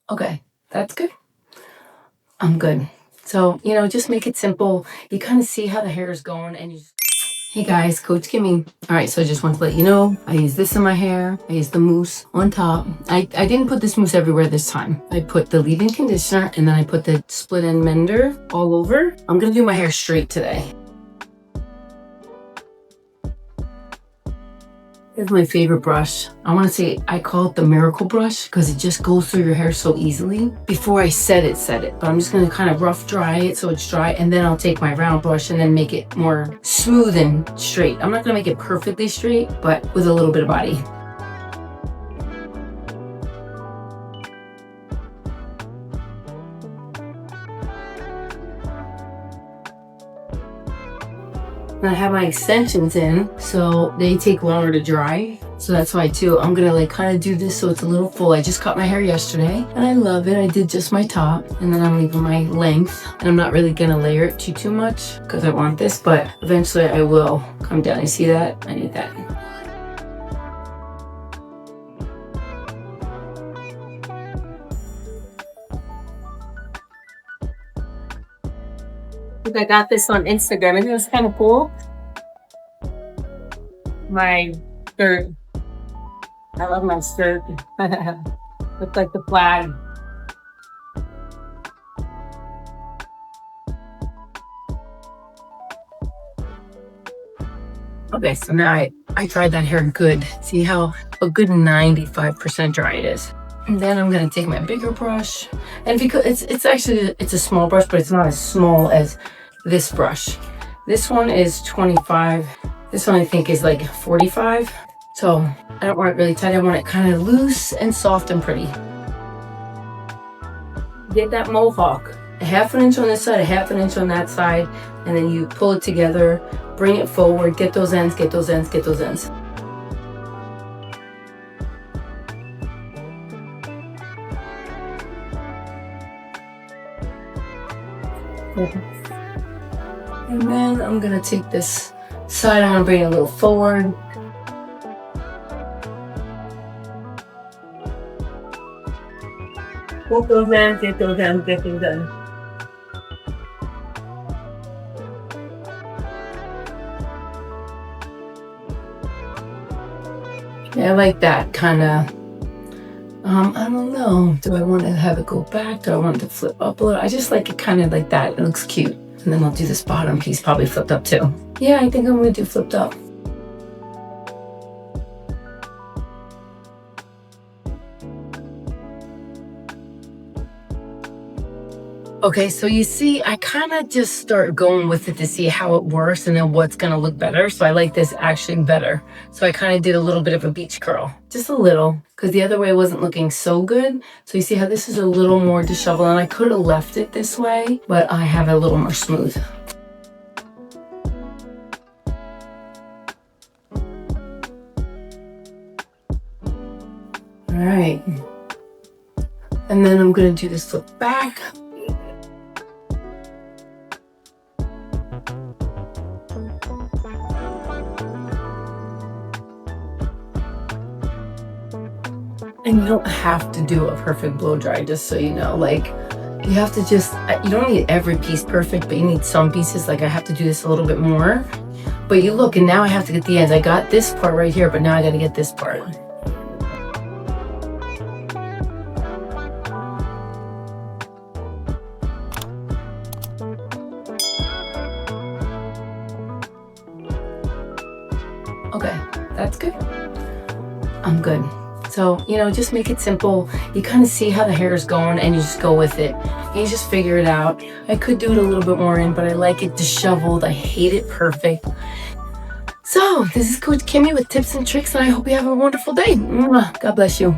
Okay, that's good. I'm good. So, just make it simple. You kind of see how the hair is going and you just... Hey guys, Coach Kimmy. All right, so I just want to let you know, I use this in my hair. I use the mousse on top. I didn't put this mousse everywhere this time. I put the leave-in conditioner and then I put the split end mender all over. I'm gonna do my hair straight today. Here's my favorite brush. I want to say I call it the miracle brush because it just goes through your hair so easily. Before I set it. But I'm just going to kind of rough dry it so it's dry, and then I'll take my round brush and then make it more smooth and straight. I'm not going to make it perfectly straight, but with a little bit of body. I have my extensions in, so they take longer to dry. So that's why too, I'm gonna like kind of do this so it's a little full. I just cut my hair yesterday and I love it. I did just my top and then I'm leaving my length, and I'm not really gonna layer it too much because I want this, but eventually I will come down. You see that? I need that. I got this on Instagram. It was kind of cool. My skirt. I love my skirt. Looks like the flag. Okay, so now I dried that hair good. See how a good 95% dry it is. And then I'm gonna take my bigger brush, and because it's actually a small brush, but it's not as small as this brush. This one is 25. This one I think is like 45. So I don't want it really tight. I want it kind of loose and soft and pretty. Get that mohawk. A half an inch on this side, a half an inch on that side, and then you pull it together, bring it forward, get those ends, get those ends, get those ends. And then I'm gonna take this side, I'm gonna bring it a little forward. Get those ends, get those ends, get those ends. Yeah, I like that kind of. I don't know. Do I want to have it go back? Do I want it to flip up a little? I just like it kind of like that. It looks cute. And then I'll do this bottom piece probably flipped up too. Yeah, I think I'm gonna do flipped up. Okay, so you see, I kind of just start going with it to see how it works and then what's gonna look better. So I like this actually better. So I kind of did a little bit of a beach curl, just a little, because the other way wasn't looking so good. So you see how this is a little more disheveled, and I could have left it this way, but I have it a little more smooth. All right, and then I'm gonna do this look back. And you don't have to do a perfect blow dry, just so you know. Like, you have to just, you don't need every piece perfect, but you need some pieces. Like, I have to do this a little bit more. But you look, and now I have to get the ends. I got this part right here, but now I gotta get this part. Okay, that's good. I'm good. So, just make it simple. You kind of see how the hair is going and you just go with it. And you just figure it out. I could do it a little bit more in, but I like it disheveled. I hate it perfect. So, this is Coach Kimmy with tips and tricks, and I hope you have a wonderful day. God bless you.